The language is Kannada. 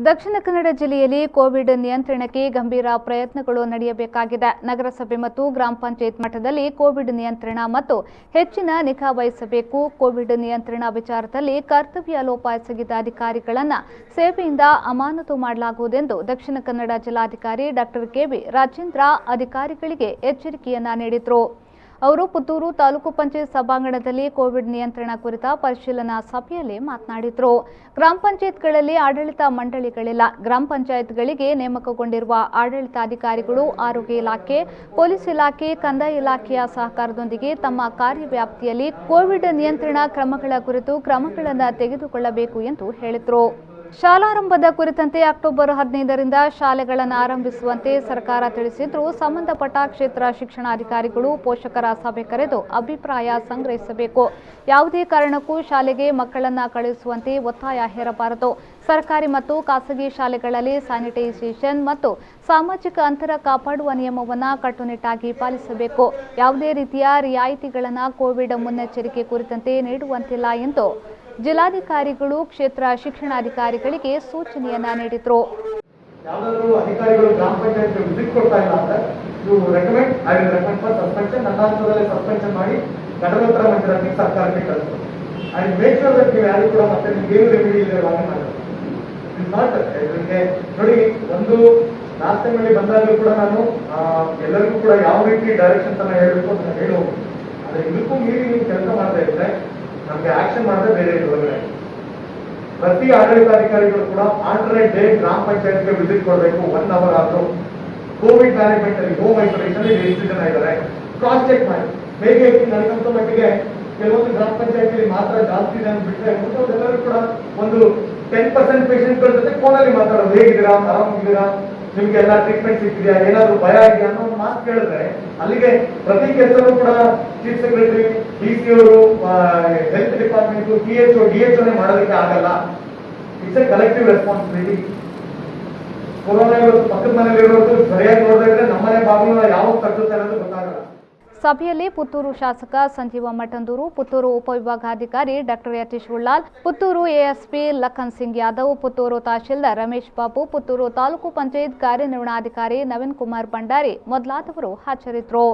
ದಕ್ಷಿಣ ಕನ್ನಡ ಜಿಲ್ಲೆಯಲ್ಲಿ ಕೋವಿಡ್ ನಿಯಂತ್ರಣಕ್ಕೆ ಗಂಭೀರ ಪ್ರಯತ್ನಗಳು ನಡೆಯಬೇಕಾಗಿದೆ. ನಗರಸಭೆ ಮತ್ತು ಗ್ರಾಮ ಪಂಚಾಯತ್ ಮಟ್ಟದಲ್ಲಿ ಕೋವಿಡ್ ನಿಯಂತ್ರಣ ಮತ್ತು ಹೆಚ್ಚಿನ ನಿಗಾ ವಹಿಸಬೇಕು. ಕೋವಿಡ್ ನಿಯಂತ್ರಣ ವಿಚಾರದಲ್ಲಿ ಕರ್ತವ್ಯ ಲೋಪ ಎಸಗಿದ ಅಧಿಕಾರಿಗಳನ್ನು ಸೇವೆಯಿಂದ ಅಮಾನತು ಮಾಡಲಾಗುವುದೆಂದು ದಕ್ಷಿಣ ಕನ್ನಡ ಜಿಲ್ಲಾಧಿಕಾರಿ ಡಾಕ್ಟರ್ ಕೆ.ವಿ. ರಾಜೇಂದ್ರ ಅಧಿಕಾರಿಗಳಿಗೆ ಎಚ್ಚರಿಕೆಯನ್ನ ನೀಡಿದರು. ಅವರು ಪುತ್ತೂರು ತಾಲೂಕು ಪಂಚಾಯತ್ ಸಭಾಂಗಣದಲ್ಲಿ ಕೋವಿಡ್ ನಿಯಂತ್ರಣ ಕುರಿತ ಪರಿಶೀಲನಾ ಸಭೆಯಲ್ಲಿ ಮಾತನಾಡಿದರು. ಗ್ರಾಮ ಪಂಚಾಯತ್ಗಳಲ್ಲಿ ಆಡಳಿತ ಮಂಡಳಿಗಳಿಲ್ಲ. ಗ್ರಾಮ ಪಂಚಾಯತ್ಗಳಿಗೆ ನೇಮಕಗೊಂಡಿರುವ ಆಡಳಿತಾಧಿಕಾರಿಗಳು ಆರೋಗ್ಯ ಇಲಾಖೆ, ಪೊಲೀಸ್ ಇಲಾಖೆ, ಕಂದಾಯ ಇಲಾಖೆಯ ಸಹಕಾರದೊಂದಿಗೆ ತಮ್ಮ ಕಾರ್ಯವ್ಯಾಪ್ತಿಯಲ್ಲಿ ಕೋವಿಡ್ ನಿಯಂತ್ರಣ ಕ್ರಮಗಳ ಕುರಿತು ಕ್ರಮಗಳನ್ನು ತೆಗೆದುಕೊಳ್ಳಬೇಕು ಎಂದು ಹೇಳಿದರು. ಶಾಲಾರಂಭದ ಕುರಿತಂತೆ ಅಕ್ಟೋಬರ್ 15ರಿಂದ ಶಾಲೆಗಳನ್ನು ಆರಂಭಿಸುವಂತೆ ಸರ್ಕಾರ ತಿಳಿಸಿದ್ರೂ ಸಂಬಂಧಪಟ್ಟ ಕ್ಷೇತ್ರ ಶಿಕ್ಷಣಾಧಿಕಾರಿಗಳು ಪೋಷಕರ ಸಭೆ ಕರೆದು ಅಭಿಪ್ರಾಯ ಸಂಗ್ರಹಿಸಬೇಕು. ಯಾವುದೇ ಕಾರಣಕ್ಕೂ ಶಾಲೆಗೆ ಮಕ್ಕಳನ್ನು ಕಳುಹಿಸುವಂತೆ ಒತ್ತಾಯ ಹೇರಬಾರದು. ಸರ್ಕಾರಿ ಮತ್ತು ಖಾಸಗಿ ಶಾಲೆಗಳಲ್ಲಿ ಸ್ಯಾನಿಟೈಸೇಷನ್ ಮತ್ತು ಸಾಮಾಜಿಕ ಅಂತರ ಕಾಪಾಡುವ ನಿಯಮವನ್ನು ಕಟ್ಟುನಿಟ್ಟಾಗಿ ಪಾಲಿಸಬೇಕು. ಯಾವುದೇ ರೀತಿಯ ರಿಯಾಯಿತಿಗಳನ್ನು ಕೋವಿಡ್ ಮುನ್ನೆಚ್ಚರಿಕೆ ಕುರಿತಂತೆ ನೀಡುವಂತಿಲ್ಲ ಎಂದು ಜಿಲ್ಲಾಧಿಕಾರಿಗಳು ಕ್ಷೇತ್ರ ಶಿಕ್ಷಣಾಧಿಕಾರಿಗಳಿಗೆ ಸೂಚನೆಯನ್ನ ನೀಡಿದರು. ಯಾವುದಾದರೂ ಅಧಿಕಾರಿಗಳು ಗ್ರಾಮ ಪಂಚಾಯತ್ ವಿಸಿಟ್ ಕೊಡ್ತಾ ಇಲ್ಲ ಅಂದ್ರೆ ಸಸ್ಪೆನ್ಷನ್ ನಂತರದಲ್ಲಿ ಸಸ್ಪೆನ್ಷನ್ ಮಾಡಿ ಗಡನೋತ್ತರ ಮಂಡಳಿ ಸರ್ಕಾರಕ್ಕೆ ಕಳಿಸ್ತಾರೆ. ಅಂಡ್ ಮೇಕ್ ಶೋರ್ ದಟ್ ನೀವು ಯಾರು ಕೂಡ ಮತ್ತೆ ನಿಮ್ಗೆ ಏನು ರೆಮಿಡಿ ಇದೆ ಹಾಗೆ ಮಾಡಬೇಕು. ಇಟ್ಸ್ ನಾಟ್ ನೋಡಿ, ಒಂದು ಲಾಸ್ಟ್ ಟೈಮ್ ಅಲ್ಲಿ ಬಂದಾಗಲೂ ಕೂಡ ನಾನು ಎಲ್ಲರಿಗೂ ಕೂಡ ಯಾವ ರೀತಿ ಡೈರೆಕ್ಷನ್ಸ್ ಅನ್ನ ಹೇಳಬೇಕು ಅಂತ ಹೇಳಿ ಹೋಗ್ತೀನಿ. ಆದ್ರೆ ಇದಕ್ಕೂ ಮೀರಿ ನೀವು ಕೆಲಸ ಮಾಡ್ತಾ ಇದ್ರೆ ನಮ್ಗೆ ಆಕ್ಷನ್ ಮಾಡಿದ್ರೆ ಬೇರೆ ಒಳಗಡೆ ಪ್ರತಿ ಆಡಳಿತಾಧಿಕಾರಿಗಳು ಕೂಡ ಆಲ್ಟರ್ನೇಟ್ ಡೇ ಗ್ರಾಮ ಪಂಚಾಯತ್ಗೆ ವಿಸಿಟ್ ಕೊಡಬೇಕು. 1 ಅವರ್ ಆದ್ರೂ ಕೋವಿಡ್ ಮ್ಯಾನೇಜ್ಮೆಂಟ್ ಅಲ್ಲಿ ಹೋಮ್ ಐಸೋಲೇಷನ್ ಎಷ್ಟು ಜನ ಇದ್ದಾರೆ ಕ್ರಾಸ್ ಚೆಕ್ ಮಾಡಿ. ಹೇಗೆ ನನಗಂತ ಮಟ್ಟಿಗೆ ಕೆಲವೊಂದು ಗ್ರಾಮ ಪಂಚಾಯತಿಯಲ್ಲಿ ಮಾತ್ರ ಜಾಸ್ತಿ ಜನ ಬಿಟ್ಟರೆ ಎಲ್ಲರೂ ಕೂಡ ಒಂದು 10% ಪೇಷಂಟ್ಗಳ ಜೊತೆ ಫೋನಲ್ಲಿ ಮಾತಾಡೋದು, ಹೇಗಿದ್ದೀರಾ, ಆರಾಮಿದ್ದೀರಾ, ನಿಮ್ಗೆ ಎಲ್ಲ ಟ್ರೀಟ್ಮೆಂಟ್ ಸಿಕ್ಕಿದೆಯಾ, ಏನಾದ್ರು ಭಯ ಇದೆಯಾ ಅನ್ನೋ ಒಂದು ಮಾತು ಕೇಳಿದ್ರೆ ಅಲ್ಲಿಗೆ ಪ್ರತಿ ಕೆಲಸನೂ ಕೂಡ ಚೀಫ್ ಸೆಕ್ರೆಟರಿ, ಡಿ.ಸಿ ಅವರು, ಹೆಲ್ತ್ ಡಿಪಾರ್ಟ್ಮೆಂಟ್, ಡಿಎಚ್ಒ ಮಾಡೋದಕ್ಕೆ ಆಗಲ್ಲ. It's A collective responsibility. Corona ಇವತ್ತು ಪಕ್ಕದ ಮನೇಲಿ ಇರೋದು ಸರಿಯಾಗಿ ನೋಡಿದ್ರೆ ನಮ್ಮನೆ ಬಾಗಿಲು ಯಾವಾಗ ತಟ್ಟುತ್ತೆ ಅನ್ನೋದು ಗೊತ್ತಾಗಲ್ಲ. ಸಭೆಯಲ್ಲಿ ಪುತ್ತೂರು ಶಾಸಕ ಸಂಜೀವ ಮಠಂದೂರು, ಪುತ್ತೂರು ಉಪವಿಭಾಗಾಧಿಕಾರಿ ಡಾಕ್ಟರ್ ಯತೀಶ್ ಉಳ್ಳಾಲ್, ಪುತ್ತೂರು ಎಎಸ್ಪಿ ಲಖನ್ ಸಿಂಗ್ ಯಾದವ್, ಪುತ್ತೂರು ತಹಶೀಲ್ದಾರ್ ರಮೇಶ್ ಬಾಬು, ಪುತ್ತೂರು ತಾಲೂಕು ಪಂಚಾಯತ್ ಕಾರ್ಯನಿರ್ವಹಣಾಧಿಕಾರಿ ನವೀನ್ ಕುಮಾರ್ ಭಂಡಾರಿ ಮೊದಲಾದವರು ಹಾಜರಿದ್ದರು.